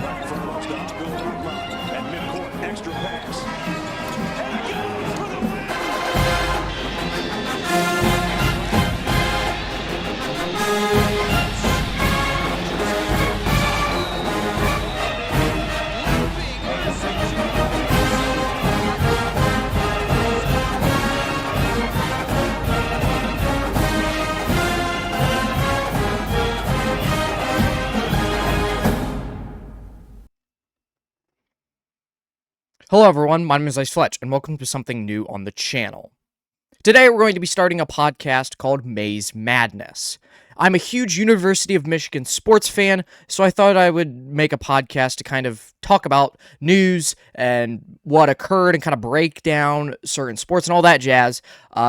From stop, go line, and midcourt extra pass. And again for the win. Hello everyone, my name is Fletch, and welcome to something new on the channel. Today we're going to be starting a podcast called Maize Madness. I'm a huge University of Michigan sports fan, so I thought I would make a podcast to kind of talk about news and what occurred and kind of break down certain sports and all that jazz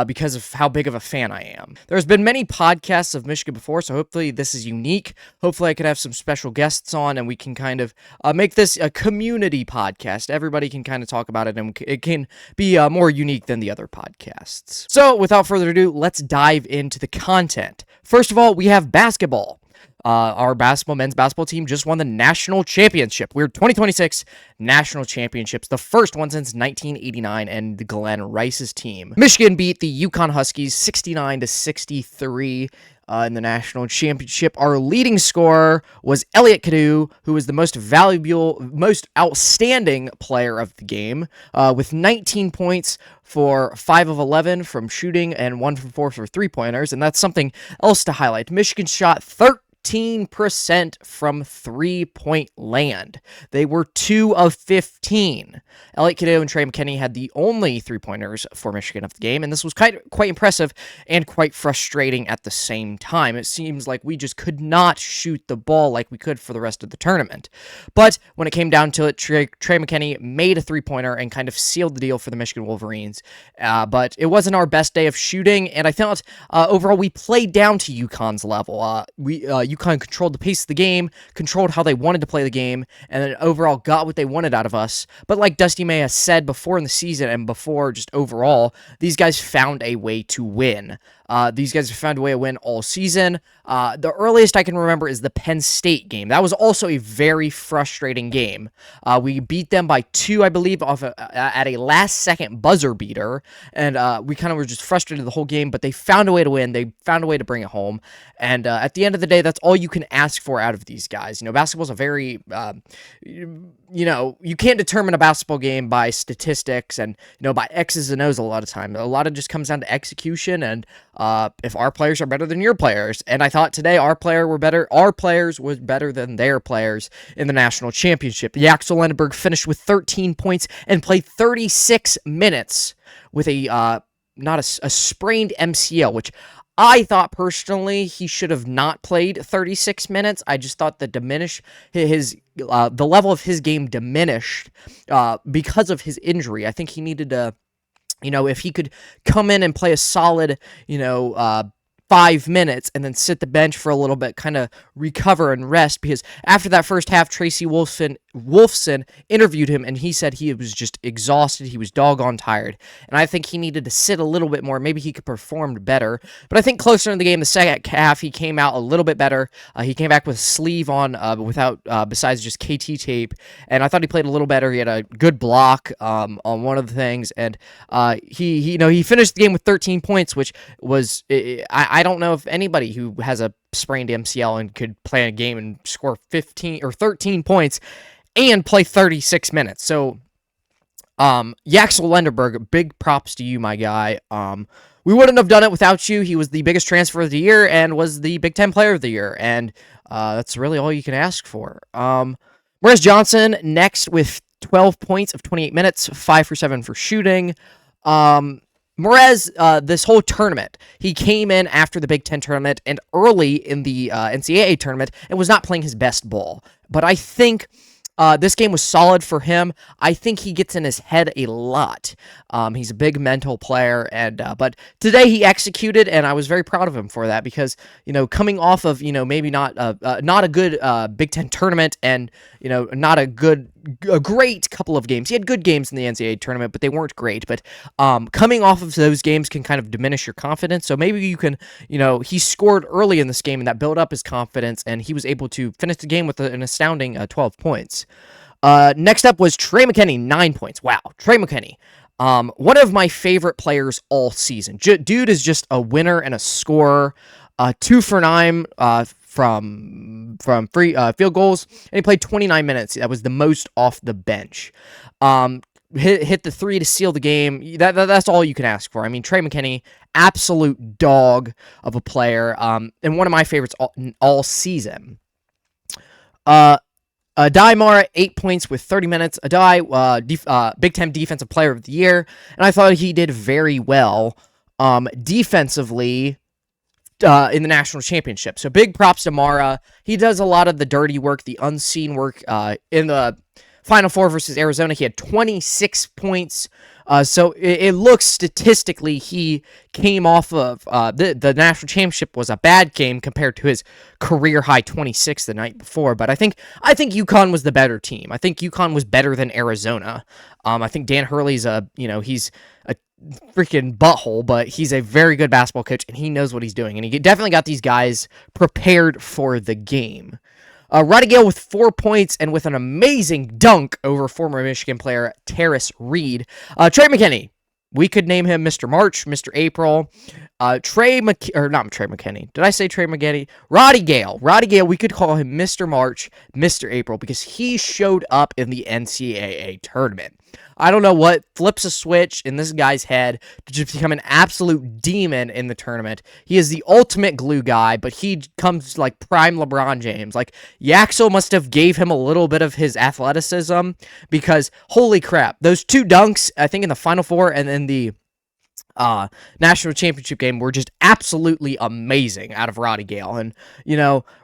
because of how big of a fan I am. There's been many podcasts of Michigan before, so hopefully this is unique. Hopefully I could have some special guests on and we can kind of make this a community podcast. Everybody can kind of talk about it and it can be more unique than the other podcasts. So without further ado, let's dive into the content. First of all, we have basketball. Our men's basketball team just won the national championship. We're 2026 national championships, the first one since 1989, and Glenn Rice's team. Michigan beat the UConn Huskies 69-63 in the national championship. Our leading scorer was Elliot Kadu, who was the most outstanding player of the game, with 19 points for 5 of 11 from shooting and 1 for 4 for three-pointers, and that's something else to highlight. Michigan shot 13% from three-point land. They were 2 of 15. Elliot Kadu and Trey McKinney had the only three-pointers for Michigan of the game, and this was quite impressive and quite frustrating at the same time. It seems like we just could not shoot the ball like we could for the rest of the tournament. But when it came down to it, Trey McKinney made a three-pointer and kind of sealed the deal for the Michigan Wolverines. But it wasn't our best day of shooting, and I felt overall we played down to UConn's level. UConn controlled the pace of the game, controlled how they wanted to play the game, and then overall got what they wanted out of us. But like Dusty May has said before in the season and before just overall, these guys found a way to win. These guys have found a way to win all season. The earliest I can remember is the Penn State game. That was also a very frustrating game. We beat them by 2, I believe, at a last-second buzzer beater, and we kind of were just frustrated the whole game, but they found a way to win. They found a way to bring it home, and at the end of the day, that's all you can ask for out of these guys. You know, basketball's a very, you can't determine a basketball game by statistics and, by X's and O's a lot of time. A lot of it just comes down to execution and if our players are better than your players. And I thought today our players were better than their players in the national championship. Axel Lenneberg finished with 13 points and played 36 minutes with a sprained MCL, which I thought personally he should have not played 36 minutes. I just thought that the level of his game diminished because of his injury. I think he needed to, if he could come in and play a solid, 5 minutes and then sit the bench for a little bit, kind of recover and rest, because after that first half, Tracy Wolfson interviewed him, and he said he was just exhausted. He was doggone tired, and I think he needed to sit a little bit more. Maybe he could perform better, but I think closer in the game, the second half, he came out a little bit better. He came back with a sleeve on, besides just KT tape, and I thought he played a little better. He had a good block on one of the things, and he finished the game with 13 points, which was I don't know if anybody who has a sprained MCL and could play a game and score 15 or 13 points and play 36 minutes. So, Axel Lenneberg, big props to you, my guy. We wouldn't have done it without you. He was the biggest transfer of the year and was the Big Ten Player of the Year, and that's really all you can ask for. Morez Johnson next with 12 points of 28 minutes, 5 for 7 for shooting. Morez, this whole tournament, he came in after the Big Ten tournament and early in the NCAA tournament and was not playing his best ball. But I think this game was solid for him. I think he gets in his head a lot. He's a big mental player, but today he executed, and I was very proud of him for that because, coming off of, maybe not a good Big Ten tournament and, not a great couple of games. He had good games in the NCAA tournament, but they weren't great. But coming off of those games can kind of diminish your confidence. So maybe you can, he scored early in this game, and that built up his confidence, and he was able to finish the game with an astounding 12 points. Next up was Trey McKinney, 9 points. Wow, Trey McKinney. One of my favorite players all season. Dude is just a winner and a scorer. 2 for 9 from free field goals, and he played 29 minutes. That was the most off the bench. Hit the 3 to seal the game. That's all you can ask for. I mean, Trey McKinney, absolute dog of a player, and one of my favorites all season. Adai Mara, 8 points with 30 minutes. Adai, Big Ten Defensive Player of the Year, and I thought he did very well defensively in the national championship. So big props to Mara. He does a lot of the dirty work, the unseen work. In the Final Four versus Arizona, he had 26 points. So it looks statistically he came off of the national championship was a bad game compared to his career high 26 the night before. But I think UConn was the better team. I think UConn was better than Arizona. I think Dan Hurley's he's a freaking butthole, but he's a very good basketball coach and he knows what he's doing. And he definitely got these guys prepared for the game. Roddy Gale with 4 points and with an amazing dunk over former Michigan player Terrace Reed. Trey McKinney, we could name him Mr. March, Mr. April. Not Trey McKinney. Did I say Trey McKinney? Roddy Gale, we could call him Mr. March, Mr. April, because he showed up in the NCAA tournament. I don't know what flips a switch in this guy's head to just become an absolute demon in the tournament. He is the ultimate glue guy, but he comes like prime LeBron James. Like, Yaxel must have gave him a little bit of his athleticism because, holy crap, those 2 dunks, I think in the Final Four and in the national championship game were just absolutely amazing out of Roddy Gale. And,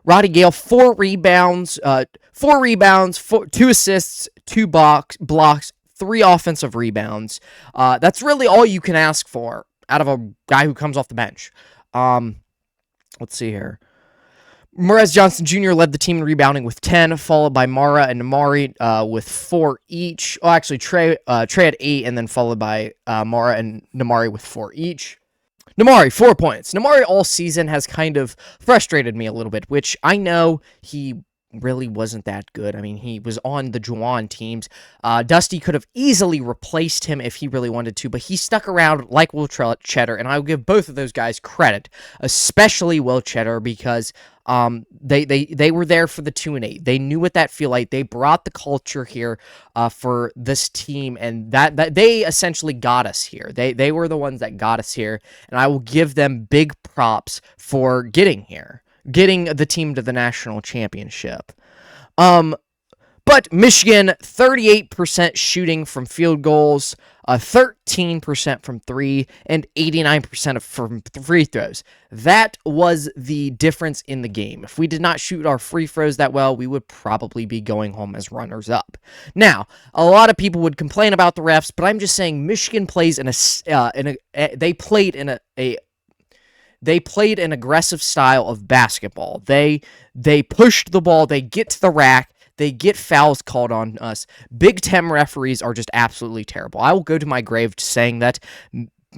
Roddy Gale, 4 rebounds, 2 assists, 2 blocks, 3 offensive rebounds. That's really all you can ask for out of a guy who comes off the bench. Let's see here. Morez Johnson Jr. led the team in rebounding with 10, followed by Mara and Namari with 4 each. Oh, actually, Trey had 8, and then followed by Mara and Namari with 4 each. Namari, 4 points. Namari all season has kind of frustrated me a little bit, which I know he really wasn't that good. I mean, he was on the Juwan teams. Dusty could have easily replaced him if he really wanted to, but he stuck around like Will Cheddar, and I will give both of those guys credit, especially Will Cheddar, because they were there for the 2 and 8. They knew what that feel like. They brought the culture here for this team, and that they essentially got us here. They were the ones that got us here, and I will give them big props for getting here. Getting the team to the national championship. But Michigan, 38% shooting from field goals, 13% from 3, and 89% from free throws. That was the difference in the game. If we did not shoot our free throws that well, we would probably be going home as runners-up. Now, a lot of people would complain about the refs, but I'm just saying Michigan plays they played an aggressive style of basketball. They pushed the ball, they get to the rack, they get fouls called on us. Big Ten referees are just absolutely terrible. I will go to my grave saying that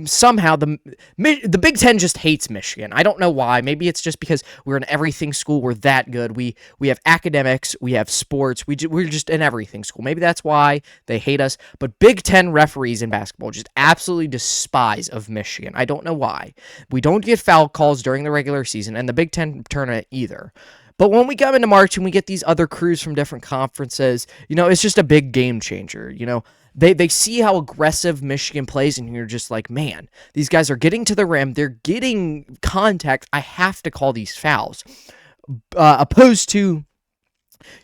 somehow the Big Ten just hates Michigan. I don't know why. Maybe it's just because we're an everything school. We're that good. We have academics. We have sports. We're just an everything school. Maybe that's why they hate us. But Big Ten referees in basketball just absolutely despise of Michigan. I don't know why. We don't get foul calls during the regular season and the Big Ten tournament either. But when we come into March and we get these other crews from different conferences, it's just a big game changer. They see how aggressive Michigan plays, and you're just like, man, these guys are getting to the rim. They're getting contact. I have to call these fouls. Opposed to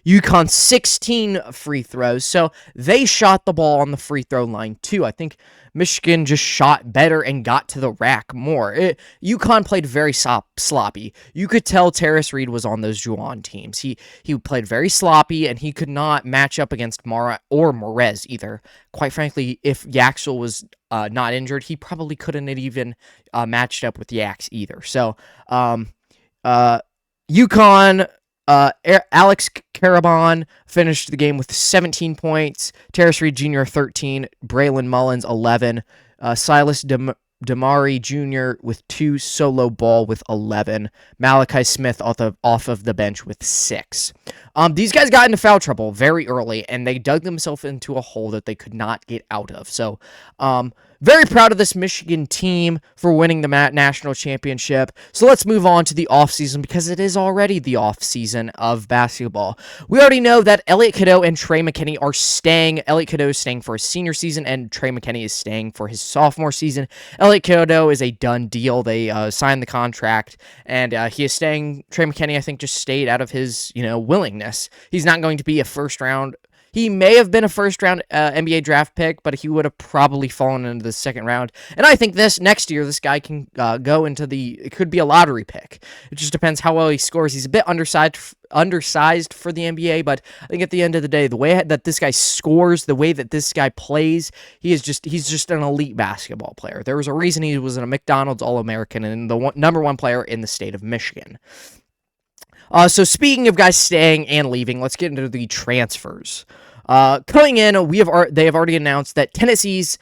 UConn, 16 free throws. So they shot the ball on the free throw line too. I think Michigan just shot better and got to the rack more. UConn played very sloppy. You could tell Terrace Reed was on those Juwan teams. He played very sloppy, and he could not match up against Mara or Morez either. Quite frankly, if Yaxel was not injured, he probably couldn't have even matched up with Yax either. So, UConn... Alex Carabon finished the game with 17 points. Terrace Reed Jr. 13. Braylon Mullins 11. Silas Damari Jr. with 2, Solo Ball with 11, Malachi Smith off of the bench with 6. These guys got into foul trouble very early, and they dug themselves into a hole that they could not get out of. So, very proud of this Michigan team for winning the national championship. So let's move on to the offseason, because it is already the offseason of basketball. We already know that Elliot Cadeau and Trey McKinney are staying. Elliot Cadeau is staying for his senior season, and Trey McKinney is staying for his sophomore season. Elliot Cadeau is a done deal. They signed the contract, and he is staying. Trey McKinney, I think, just stayed out of his willingness. He's not going to be a first round. He may have been a first-round NBA draft pick, but he would have probably fallen into the second round. And I think next year, this guy can go into it could be a lottery pick. It just depends how well he scores. He's a bit undersized for the NBA, but I think at the end of the day, the way that this guy scores, the way that this guy plays, he's just an elite basketball player. There was a reason he was a McDonald's All-American and the number one player in the state of Michigan. So speaking of guys staying and leaving, let's get into the transfers. Coming in, they have already announced that Tennessee's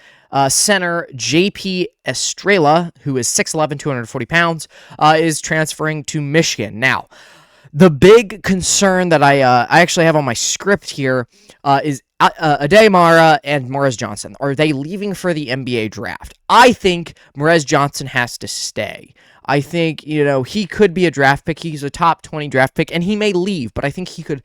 center J.P. Estrella, who is 6'11", 240 pounds, is transferring to Michigan. Now, the big concern that I actually have on my script here is Ademara and Morez Johnson. Are they leaving for the NBA draft? I think Morez Johnson has to stay. I think, he could be a draft pick. He's a top 20 draft pick, and he may leave, but I think he could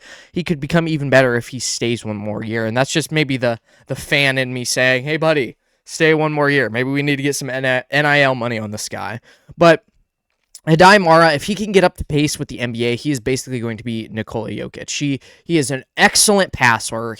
become even better if he stays one more year. And that's just maybe the fan in me saying, hey, buddy, stay one more year. Maybe we need to get some NIL money on this guy. But Ademara, if he can get up to pace with the NBA, he is basically going to be Nikola Jokic. He is an excellent passer.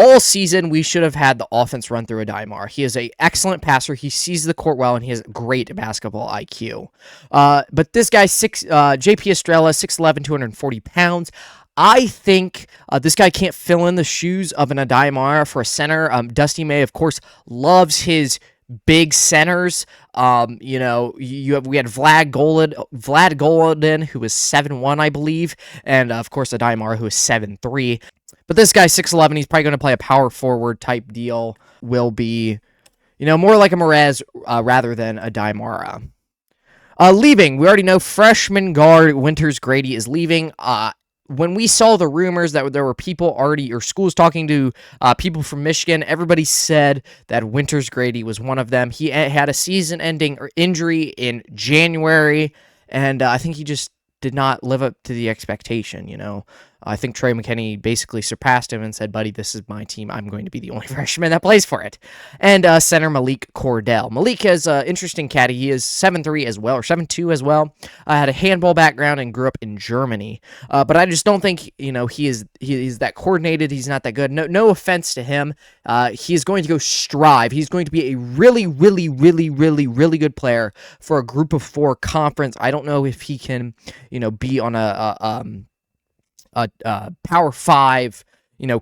All season, we should have had the offense run through Ademara. He is an excellent passer. He sees the court well, and he has great basketball IQ. But this guy, J.P. Estrella, 6'11", 240 pounds. I think this guy can't fill in the shoes of an Ademara for a center. Dusty May, of course, loves his big centers. We had Vlad Golden, who was 7'1", I believe, and of course Ademara, who is 7'3". But this guy, 6'11", he's probably going to play a power forward type deal. Will be, more like a Morez rather than a Ademara. Leaving, we already know freshman guard Winters Grady is leaving. When we saw the rumors that there were people or schools talking to people from Michigan, everybody said that Winters Grady was one of them. He had a season-ending injury in January, and I think he just did not live up to the expectation, I think Trey McKinney basically surpassed him and said, buddy, this is my team. I'm going to be the only freshman that plays for it. And center Malik Cordell. Malik is an interesting caddy. He is 7'3" as well, or 7'2" as well. Had a handball background and grew up in Germany. But I just don't think, he is that coordinated. He's not that good. No offense to him. He is going to go strive. He's going to be a really, really, really, really, really good player for a group of 4 conference. I don't know if he can, be on a Power 5,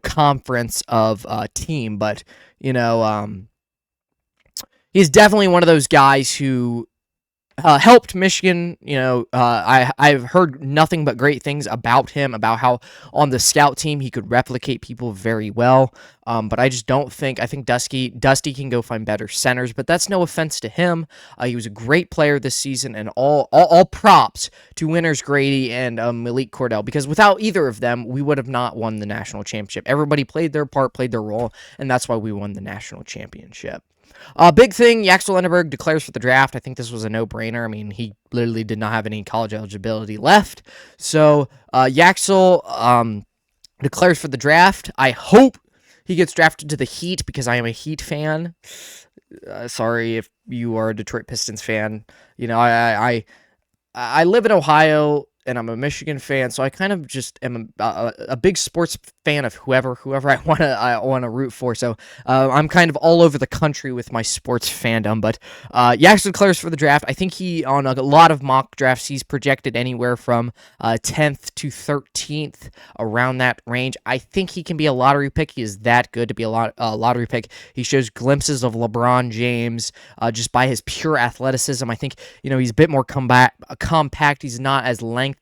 conference of team, but he's definitely one of those guys who helped Michigan. I've heard nothing but great things about him, about how on the scout team he could replicate people very well. But I just don't think. I think Dusty can go find better centers, but that's no offense to him. He was a great player this season, and all props to Winters Grady and Malik Cordell, because without either of them, we would have not won the national championship. Everybody played their part, played their role, and that's why we won the national championship. Big thing, Yaxel Enneberg declares for the draft. I think this was a no-brainer. I mean, he literally did not have any college eligibility left. So, Yaxel declares for the draft. I hope he gets drafted to the Heat, because I am a Heat fan. Sorry if you are a Detroit Pistons fan. I live in Ohio, and I'm a Michigan fan, so I kind of just am a big sports fan of whoever I want to root for. So I'm kind of all over the country with my sports fandom. But Yaxel declares for the draft. I think he, on a lot of mock drafts, he's projected anywhere from 10th to 13th, around that range. I think he can be a lottery pick. He is that good to be a lottery pick. He shows glimpses of LeBron James just by his pure athleticism. I think he's a bit more compact. He's not as lengthy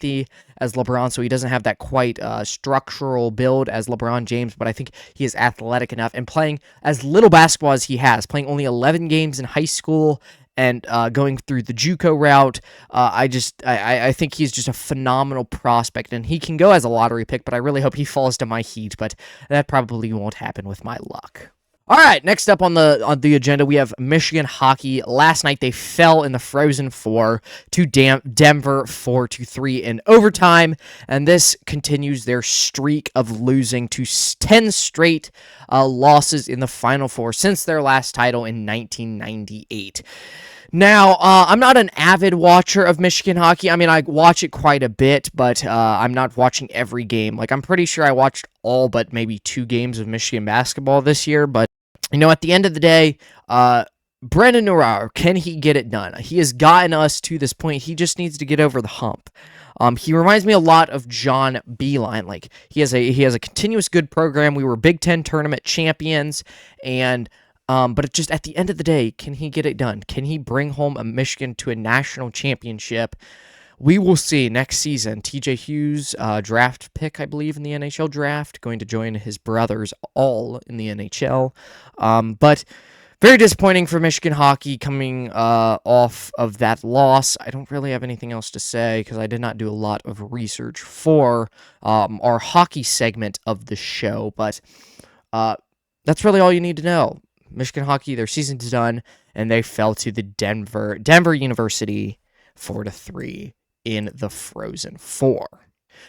as LeBron, so he doesn't have that quite structural build as LeBron James, but I think he is athletic enough, and playing as little basketball as he has, playing only 11 games in high school and going through the JUCO route. I think he's just a phenomenal prospect, and he can go as a lottery pick, but I really hope he falls to my heat, but that probably won't happen with my luck. All right, next up on the agenda, we have Michigan hockey. Last night, they fell in the Frozen Four to Denver 4-3 in overtime, and this continues their streak of losing to 10 straight losses in the Final Four since their last title in 1998. Now, I'm not an avid watcher of Michigan hockey. I mean, I watch it quite a bit, but I'm not watching every game. Like, I'm pretty sure I watched all but maybe 2 games of Michigan basketball this year, but at the end of the day, Brendan Neuer, can he get it done? He has gotten us to this point. He just needs to get over the hump. He reminds me a lot of John Beilein. Like, he has a continuous good program. We were Big Ten tournament champions, and but just at the end of the day, can he get it done? Can he bring home a Michigan to a national championship? We will see next season. TJ Hughes, draft pick, I believe, in the NHL draft, going to join his brothers all in the NHL. But very disappointing for Michigan hockey coming off of that loss. I don't really have anything else to say because I did not do a lot of research for our hockey segment of the show. But that's really all you need to know. Michigan hockey, their season's done, and they fell to the Denver University 4-3. In the Frozen Four.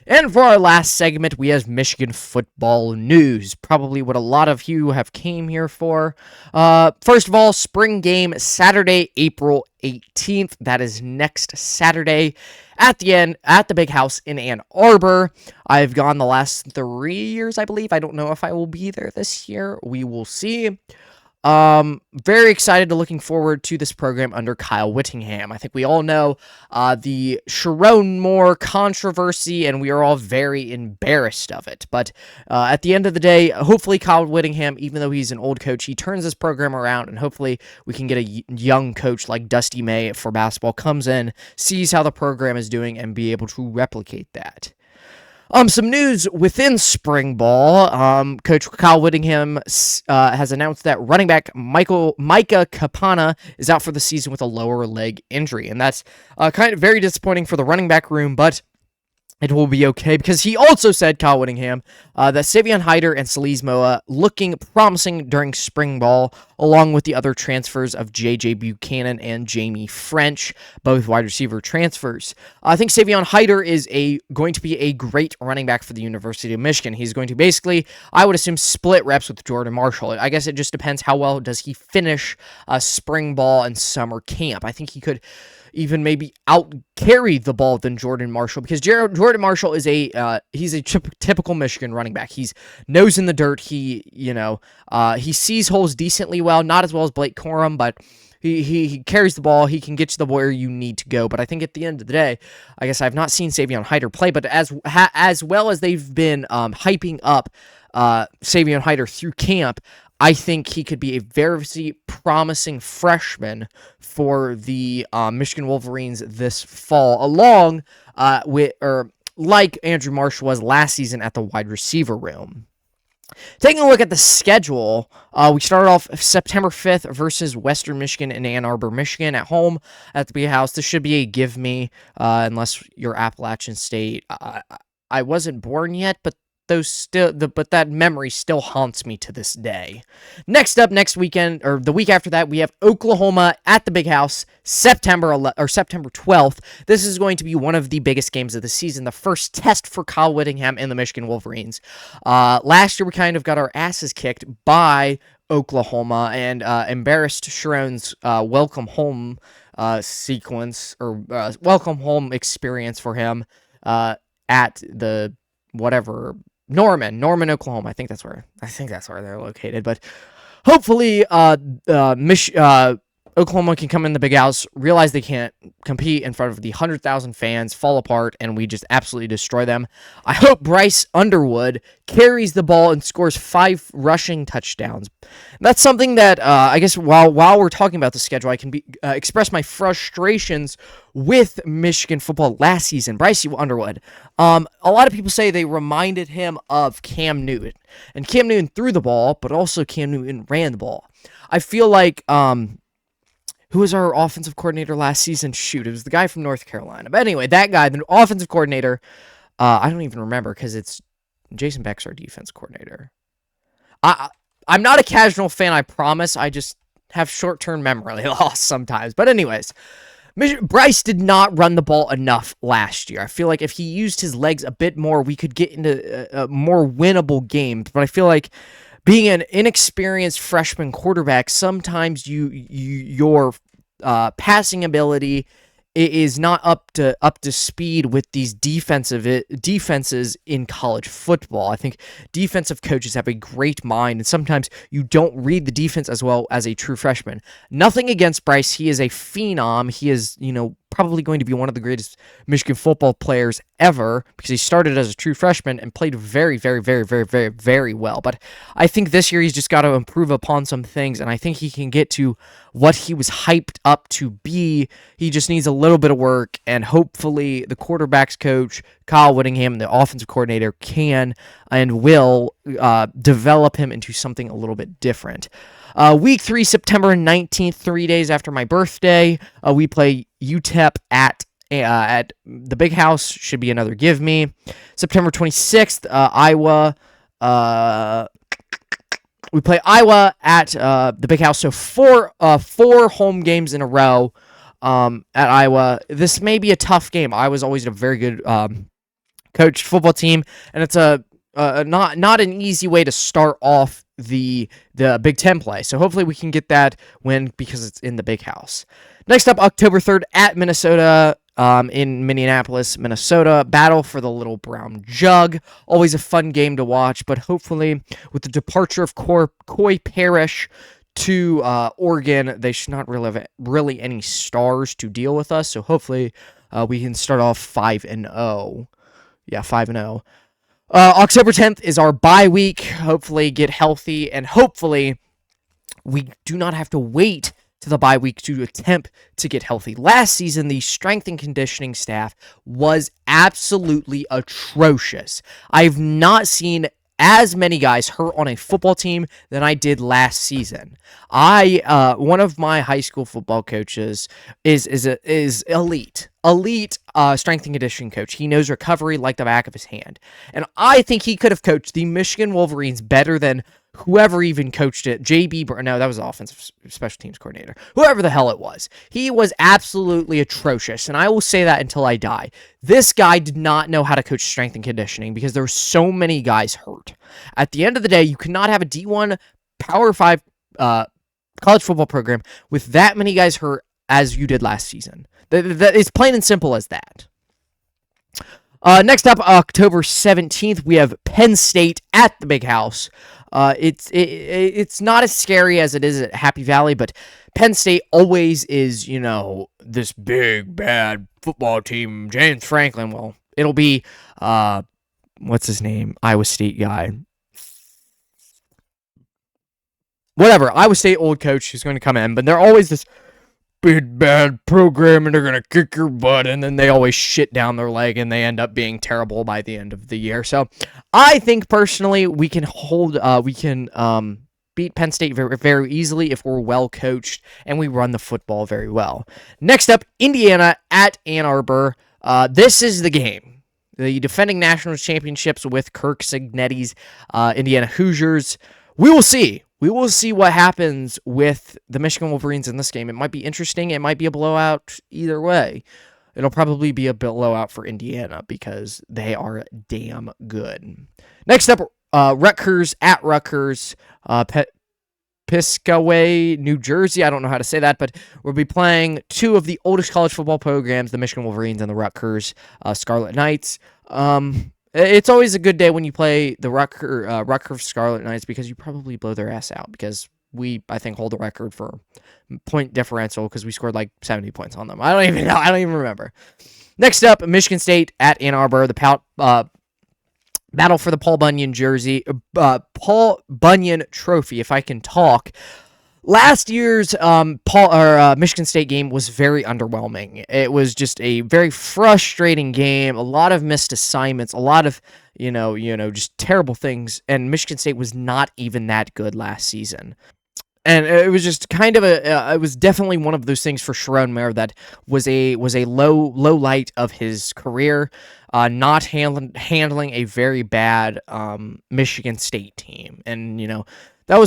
And for our last segment, we have Michigan football news. Probably what a lot of you have came here for. First of all, spring game Saturday, April 18th. That is next Saturday at the Big House in Ann Arbor. I've gone the last 3 years, I believe. I don't know if I will be there this year. We will see. Very excited to looking forward to this program under Kyle Whittingham. I think we all know the Sharon Moore controversy, and we are all very embarrassed of it. But at the end of the day, hopefully Kyle Whittingham, even though he's an old coach, he turns this program around, and hopefully we can get a young coach like Dusty May for basketball, comes in, sees how the program is doing, and be able to replicate that. Some news within spring ball. Coach Kyle Whittingham has announced that running back Micah Kapana is out for the season with a lower leg injury, and that's kind of very disappointing for the running back room, but it will be okay, because he also said, Kyle Whittingham, that Savion Hyder and Saliz Moa looking promising during spring ball, along with the other transfers of J.J. Buchanan and Jamie French, both wide receiver transfers. I think Savion Hyder is going to be a great running back for the University of Michigan. He's going to basically, I would assume, split reps with Jordan Marshall. I guess it just depends how well does he finish spring ball and summer camp. I think he could even maybe out-carry the ball than Jordan Marshall, because Jordan Marshall is he's a typical Michigan running back. He's nose in the dirt. He sees holes decently well, not as well as Blake Corum, but he carries the ball. He can get to the where you need to go. But I think at the end of the day, I guess I've not seen Savion Hyder play, but as well as they've been hyping up Savion Hyder through camp, I think he could be a very promising freshman for the Michigan Wolverines this fall, along like Andrew Marshall was last season at the wide receiver room. Taking a look at the schedule, we started off September 5th versus Western Michigan and Ann Arbor, Michigan at home at the Big House. This should be a give me, unless you're Appalachian State. I wasn't born yet, but that memory still haunts me to this day. Next up, next weekend, or the week after that, we have Oklahoma at the Big House, September 12th. This is going to be one of the biggest games of the season, the first test for Kyle Whittingham and the Michigan Wolverines. Last year, we kind of got our asses kicked by Oklahoma and embarrassed Sharon's welcome home sequence, or welcome home experience for him at the whatever Norman, Oklahoma. I think that's where they're located. But hopefully, Oklahoma can come in the Big House, realize they can't compete in front of the 100,000 fans, fall apart, and we just absolutely destroy them. I hope Bryce Underwood carries the ball and scores 5 rushing touchdowns. That's something that I guess while we're talking about the schedule, I can express my frustrations with Michigan football last season. Bryce Underwood. A lot of people say they reminded him of Cam Newton, and Cam Newton threw the ball, but also Cam Newton ran the ball. I feel like who was our offensive coordinator last season? Shoot, it was the guy from North Carolina. But anyway, that guy, the offensive coordinator, I don't even remember because it's Jason Beck's our defense coordinator. I'm not a casual fan, I promise. I just have short-term memory loss sometimes. But anyways, Bryce did not run the ball enough last year. I feel like if he used his legs a bit more, we could get into more winnable games. But I feel like being an inexperienced freshman quarterback, sometimes your passing ability is not up to speed with these defenses in college football. I think defensive coaches have a great mind, and sometimes you don't read the defense as well as a true freshman. Nothing against Bryce. He is a phenom. He is, probably going to be one of the greatest Michigan football players ever because he started as a true freshman and played very, very, very, very, very, very well. But I think this year he's just got to improve upon some things, and I think he can get to what he was hyped up to be. He just needs a little bit of work, and hopefully the quarterback's coach, Kyle Whittingham, the offensive coordinator, can and will develop him into something a little bit different. Week 3, September 19th, 3 days after my birthday, we play UTEP at the Big House. Should be another give me. September 26th, Iowa. We play Iowa at the Big House. So four home games in a row at Iowa. This may be a tough game. Iowa's always a very good coached football team, and it's not an easy way to start off the Big Ten play. So hopefully we can get that win because it's in the Big House. Next up, October 3rd at Minnesota, in Minneapolis, Minnesota. Battle for the Little Brown Jug. Always a fun game to watch, but hopefully with the departure of Coy Parrish to Oregon, they should not really have really any stars to deal with us. So hopefully we can start off 5-0. Yeah, 5-0. October 10th is our bye week. Hopefully get healthy, and hopefully we do not have to wait to the bye week to attempt to get healthy. Last season, the strength and conditioning staff was absolutely atrocious. I've not seen as many guys hurt on a football team than I did last season. One of my high school football coaches is elite strength and conditioning coach. He knows recovery like the back of his hand, and I think he could have coached the Michigan Wolverines better than whoever even coached it. No, that was the offensive special teams coordinator. Whoever the hell it was. He was absolutely atrocious, and I will say that until I die. This guy did not know how to coach strength and conditioning because there were so many guys hurt. At the end of the day, you cannot have a D1 Power 5 college football program with that many guys hurt as you did last season. That is plain and simple as that. Next up, October 17th, we have Penn State at the Big House. It's not as scary as it is at Happy Valley, but Penn State always is, this big, bad football team. James Franklin, well, it'll be, what's his name? Iowa State guy. Whatever, Iowa State old coach who's going to come in, but they're always this big bad program and they're gonna kick your butt, and then they always shit down their leg and they end up being terrible by the end of the year. So I think personally we can beat Penn State very, very easily if we're well coached and we run the football very well. Next up, Indiana at Ann Arbor. This is the game. The defending national championships with Kirk Cignetti's Indiana Hoosiers. We will see. We will see what happens with the Michigan Wolverines in this game. It might be interesting. It might be a blowout either way. It'll probably be a blowout for Indiana because they are damn good. Next up, Rutgers at Rutgers, Piscataway, New Jersey. I don't know how to say that, but we'll be playing two of the oldest college football programs, the Michigan Wolverines and the Rutgers Scarlet Knights. It's always a good day when you play the Rutgers Scarlet Knights because you probably blow their ass out because we, I think, hold the record for point differential because we scored like 70 points on them. I don't even know. I don't even remember. Next up, Michigan State at Ann Arbor, the battle for the Paul Bunyan Paul Bunyan Trophy, if I can talk. Last year's Michigan State game was very underwhelming. It was just a very frustrating game. A lot of missed assignments. A lot of just terrible things. And Michigan State was not even that good last season. And it was just kind of it was definitely one of those things for Sharon Mayer that was a low light of his career, not handling a very bad Michigan State team. And that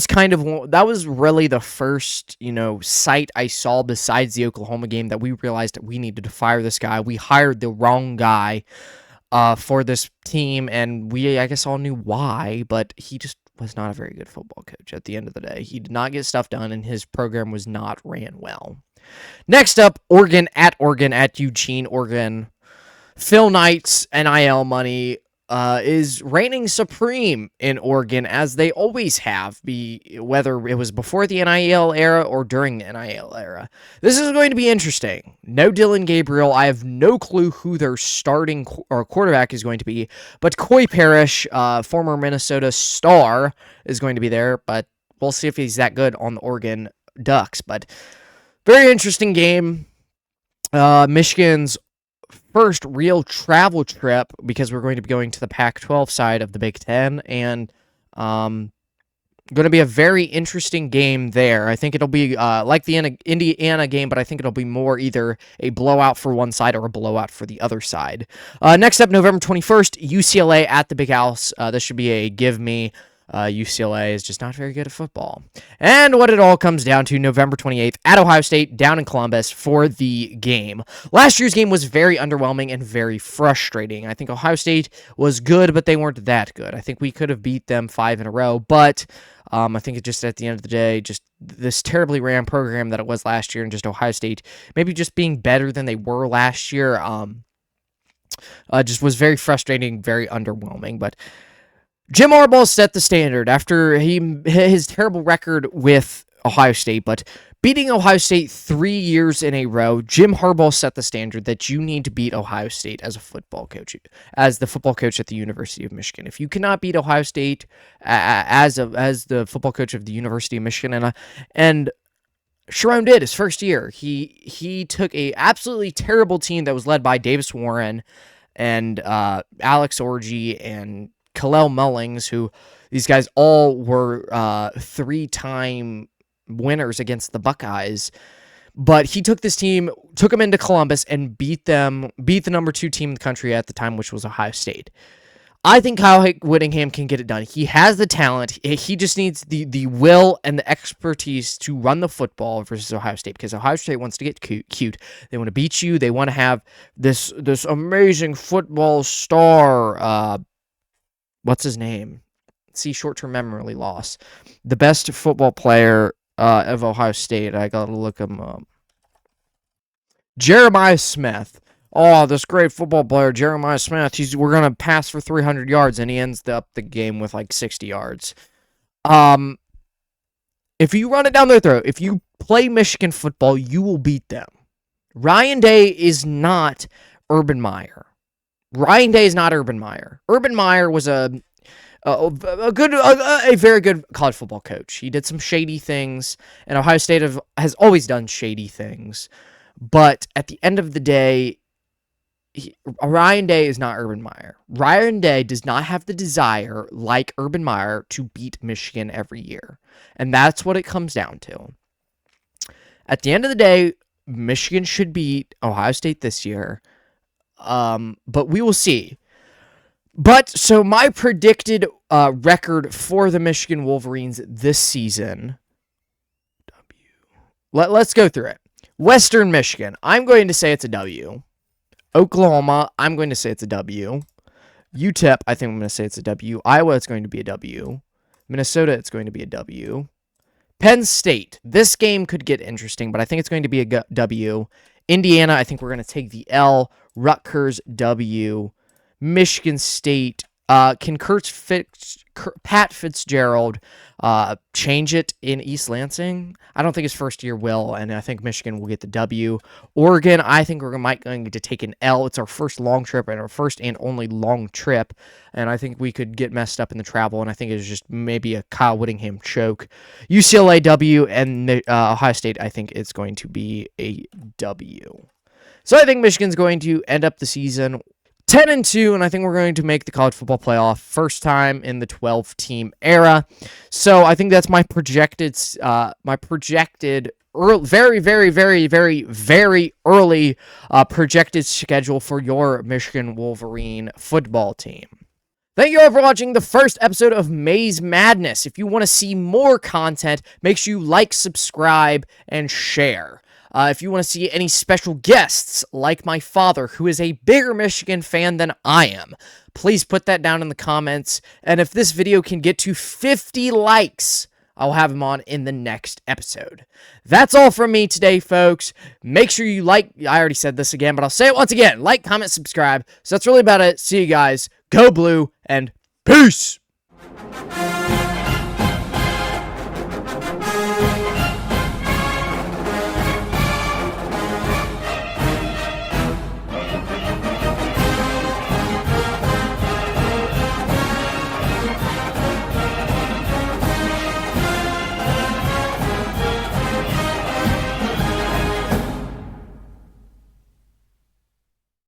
was really the first sight I saw besides the Oklahoma game that we realized that we needed to fire this guy. We hired the wrong guy for this team, and we, I guess, all knew why, but he just was not a very good football coach at the end of the day. He did not get stuff done, and his program was not ran well. Next up, Oregon at Eugene, Oregon. Phil Knight's NIL money is reigning supreme in Oregon, as they always have, whether it was before the NIL era or during the NIL era. This is going to be interesting. No Dylan Gabriel. I have no clue who their starting or quarterback is going to be, but Coy Parrish, former Minnesota star, is going to be there, but we'll see if he's that good on the Oregon Ducks. But very interesting game. Michigan's first real travel trip, because we're going to be going to the Pac-12 side of the Big Ten, and going to be a very interesting game there. I think it'll be like the Indiana game, but I think it'll be more either a blowout for one side or a blowout for the other side. Next up, November 21st, UCLA at the Big House. This should be a give me. UCLA is just not very good at football. And what it all comes down to, November 28th at Ohio State, down in Columbus for the game. Last year's game was very underwhelming and very frustrating. I think Ohio State was good, but they weren't that good. I think we could have beat them 5 in a row, but I think it just, at the end of the day, just this terribly ran program that it was last year, and just Ohio State maybe just being better than they were last year just was very frustrating, very underwhelming. But Jim Harbaugh set the standard after his terrible record with Ohio State, but beating Ohio State 3 years in a row, Jim Harbaugh set the standard that you need to beat Ohio State as a football coach, as the football coach at the University of Michigan. If you cannot beat Ohio State as the football coach of the University of Michigan, and Sharon did his first year, he took a absolutely terrible team that was led by Davis Warren and Alex Orji and Kalel Mullings, who these guys all were 3-time winners against the Buckeyes. But he took this team, took them into Columbus, and beat the number 2 team in the country at the time, which was Ohio State. I think Kyle Whittingham can get it done. He has the talent. He just needs the will and the expertise to run the football versus Ohio State, because Ohio State wants to get cute. They want to beat you. They want to have this amazing football star. What's his name? See, short-term memory loss. The best football player of Ohio State. I got to look him up. Jeremiah Smith. Oh, this great football player, Jeremiah Smith. We're going to pass for 300 yards, and he ends up the game with like 60 yards. If you run it down their throat, if you play Michigan football, you will beat them. Ryan Day is not Urban Meyer. Ryan Day is not Urban Meyer. Urban Meyer was a very good college football coach. He did some shady things, and Ohio State has always done shady things. But at the end of the day, Ryan Day is not Urban Meyer. Ryan Day does not have the desire, like Urban Meyer, to beat Michigan every year. And that's what it comes down to. At the end of the day, Michigan should beat Ohio State this year. But we will see. But so my predicted record for the Michigan Wolverines this season. Let's go through it. Western Michigan, I'm going to say it's a W. Oklahoma, I'm going to say it's a W. UTEP, I think I'm going to say it's a W. Iowa, it's going to be a W. Minnesota, it's going to be a W. Penn State, this game could get interesting, but I think it's going to be a W. Indiana, I think we're going to take the L. Rutgers, W. Michigan State, can Pat Fitzgerald change it in East Lansing? I don't think his first year will, and I think Michigan will get the W. Oregon, I think we're going to take an L. It's our first long trip and our first and only long trip, and I think we could get messed up in the travel, and I think it's just maybe a Kyle Whittingham choke. UCLA, W, and Ohio State, I think it's going to be a W. So I think Michigan's going to end up the season 10-2, and I think we're going to make the college football playoff first time in the 12-team era. So I think that's my projected very, very, very, very, very early projected schedule for your Michigan Wolverine football team. Thank you all for watching the first episode of Maize Madness. If you want to see more content, make sure you like, subscribe, and share. If you want to see any special guests, like my father, who is a bigger Michigan fan than I am, please put that down in the comments. And if this video can get to 50 likes, I'll have him on in the next episode. That's all from me today, folks. Make sure you like, I already said this again, but I'll say it once again. Like, comment, subscribe. So that's really about it. See you guys. Go Blue, and peace!